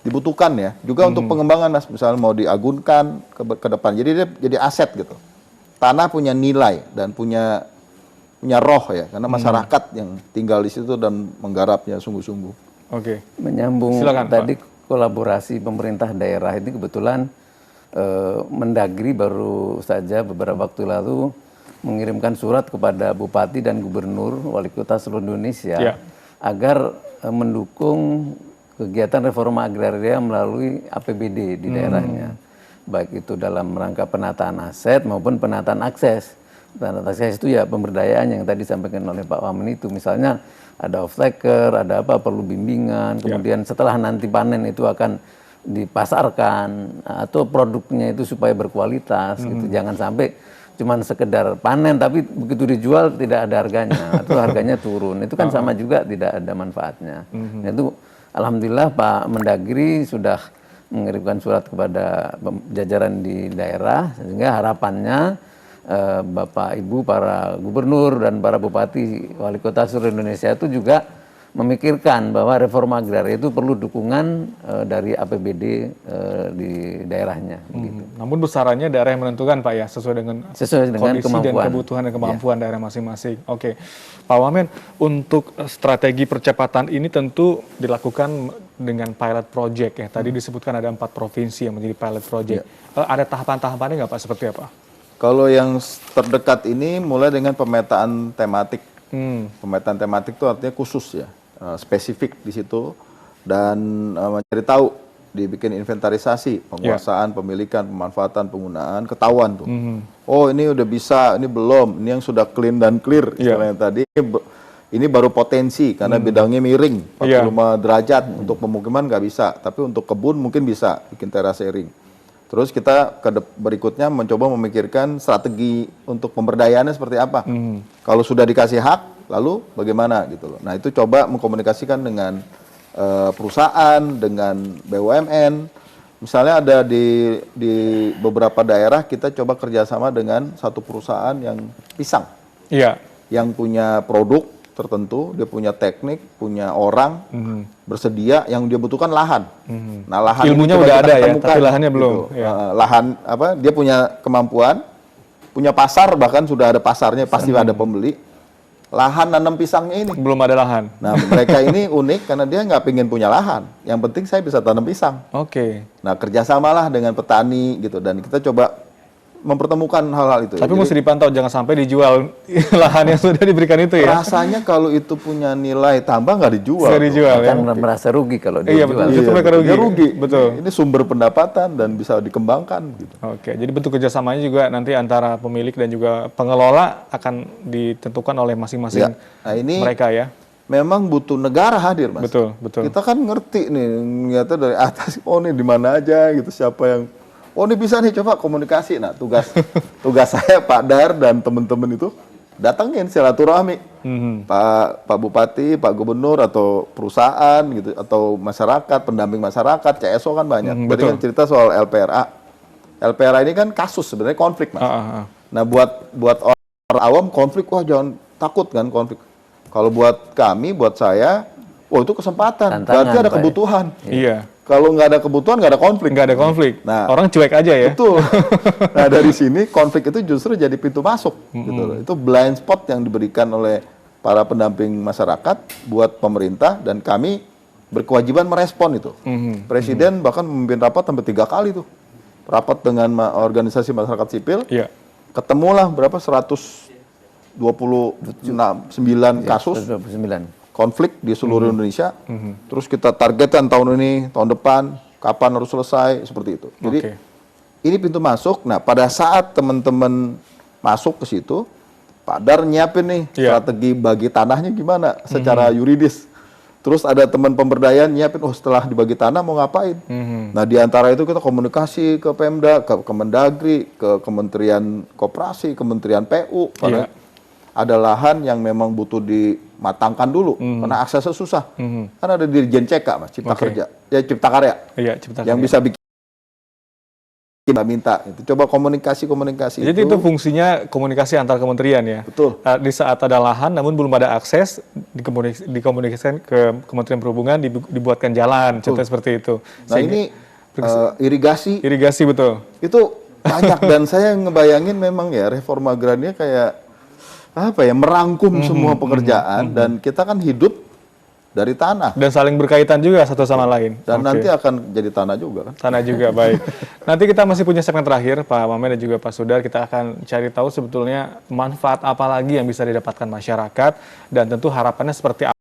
dibutuhkan ya. Juga untuk pengembangan, Mas, misalnya mau diagunkan ke depan. Jadi dia jadi aset gitu. Tanah punya nilai dan punya roh ya, karena masyarakat yang tinggal di situ dan menggarapnya sungguh-sungguh. Oke. Menyambung Silakan, tadi kolaborasi pemerintah daerah ini kebetulan Mendagri baru saja beberapa waktu lalu mengirimkan surat kepada Bupati dan Gubernur Wali Kota seluruh Indonesia agar mendukung kegiatan reforma agraria melalui APBD di daerahnya, baik itu dalam rangka penataan aset maupun penataan akses. Penataan akses itu ya pemberdayaan yang tadi disampaikan oleh Pak Wamen itu, misalnya ada off-taker, ada apa perlu bimbingan, kemudian setelah nanti panen itu akan dipasarkan atau produknya itu supaya berkualitas gitu. Jangan sampai cuman sekedar panen tapi begitu dijual tidak ada harganya atau harganya turun. Itu kan sama juga tidak ada manfaatnya. Nah, itu alhamdulillah Pak Mendagri sudah mengirimkan surat kepada jajaran di daerah sehingga harapannya Bapak Ibu para gubernur dan para bupati wali kota seluruh Indonesia itu juga memikirkan bahwa reforma agraria itu perlu dukungan dari APBD di daerahnya. Begitu. Namun besarannya daerah yang menentukan, Pak, ya, sesuai dengan kondisi kemampuan dan kebutuhan dan kemampuan daerah masing-masing. Oke, Pak Wamen, untuk strategi percepatan ini tentu dilakukan dengan pilot project ya. Tadi disebutkan ada 4 provinsi yang menjadi pilot project. Ada tahapan-tahapannya nggak, Pak? Seperti apa? Kalau yang terdekat ini mulai dengan pemetaan tematik. Pemetaan tematik itu artinya khusus ya, spesifik di situ, dan mencari tahu, dibikin inventarisasi, penguasaan, pemilikan, pemanfaatan, penggunaan, ketahuan tuh. Oh ini udah bisa, ini belum, ini yang sudah clean dan clear, istilahnya tadi. Ini baru potensi, karena bidangnya miring, 45 derajat, untuk pemukiman nggak bisa, tapi untuk kebun mungkin bisa, bikin terasering. Terus kita berikutnya mencoba memikirkan strategi untuk pemberdayaannya seperti apa. Kalau sudah dikasih hak, lalu bagaimana gitu loh. Nah itu coba mengkomunikasikan dengan perusahaan, dengan BUMN. Misalnya ada di beberapa daerah kita coba kerjasama dengan satu perusahaan yang pisang. Yang punya produk tertentu, dia punya teknik, punya orang, bersedia, yang dia butuhkan lahan. Nah, lahan ilmunya udah ada ya, tapi lahannya belum. Gitu. Lahan apa? Dia punya kemampuan, punya pasar, bahkan sudah ada pasarnya, pasti ada pembeli. Lahan nanam pisangnya ini belum ada lahan. Nah, mereka ini unik karena dia nggak pengen punya lahan. Yang penting saya bisa tanam pisang. Nah, kerjasamalah dengan petani gitu, dan kita coba mempertemukan hal-hal itu. Tapi mesti dipantau, jangan sampai dijual lahan yang sudah diberikan itu ya. Rasanya kalau itu punya nilai tambah nggak dijual. Nggak dijual ya. Kan merasa rugi kalau dijual. Iya betul, justru mereka rugi. Dia rugi. Betul. Ini sumber pendapatan dan bisa dikembangkan. Gitu. Oke, jadi bentuk kerjasamanya juga nanti antara pemilik dan juga pengelola akan ditentukan oleh masing-masing mereka ya. Memang butuh negara hadir, Mas. Betul. Kita kan ngerti nih, ternyata dari atas, oh nih di mana aja gitu, siapa yang oh ini bisa nih, coba komunikasi. Nah tugas saya Pak Dar dan teman-teman itu datangin silaturahmi, Pak Bupati, Pak Gubernur atau perusahaan gitu, atau masyarakat, pendamping masyarakat, CSO kan banyak. Tadi kan cerita soal LPRA. LPRA ini kan kasus sebenarnya, konflik, Mas. Nah buat orang awam konflik, wah jangan takut kan konflik. Kalau buat kami, buat saya, wah itu kesempatan. Berarti ada kebutuhan. Iya. Kalau nggak ada kebutuhan, nggak ada konflik. Nggak ada konflik. Nah, orang cuek aja ya. Betul. Nah, dari sini konflik itu justru jadi pintu masuk. Gitu. Itu blind spot yang diberikan oleh para pendamping masyarakat buat pemerintah, dan kami berkewajiban merespon itu. Presiden bahkan memimpin rapat sampai 3 kali tuh. Rapat dengan organisasi masyarakat sipil. Ketemulah berapa, 129 kasus. 129. Konflik di seluruh Indonesia, terus kita targetkan tahun ini, tahun depan, kapan harus selesai, seperti itu. Jadi ini pintu masuk. Nah pada saat teman-teman masuk ke situ, Pak Dar nyiapin nih strategi bagi tanahnya gimana secara yuridis. Terus ada teman pemberdayaan nyiapin, oh setelah dibagi tanah mau ngapain. Nah di antara itu kita komunikasi ke Pemda, ke Kemendagri, ke Kementerian Koperasi, Kementerian PU. Ada lahan yang memang butuh dimatangkan dulu karena aksesnya susah. Kan ada Dirjen CK, Mas, Cipta Kerja, ya Cipta Karya, yang bisa bikin minta itu. Coba komunikasi Jadi itu fungsinya komunikasi antar kementerian ya. Betul. Di saat ada lahan namun belum ada akses, dikomunikasikan ke Kementerian Perhubungan, dibuatkan jalan, contohnya seperti itu. Nah ini irigasi betul. itu banyak dan saya ngebayangin memang ya reforma agraria kayak apa ya, merangkum semua pekerjaan dan kita kan hidup dari tanah. Dan saling berkaitan juga satu sama lain. Dan Oke. nanti akan jadi tanah juga kan. Tanah juga, baik. Nanti kita masih punya segmen terakhir, Pak Wamen dan juga Pak Sudar. Kita akan cari tahu sebetulnya manfaat apa lagi yang bisa didapatkan masyarakat dan tentu harapannya seperti apa.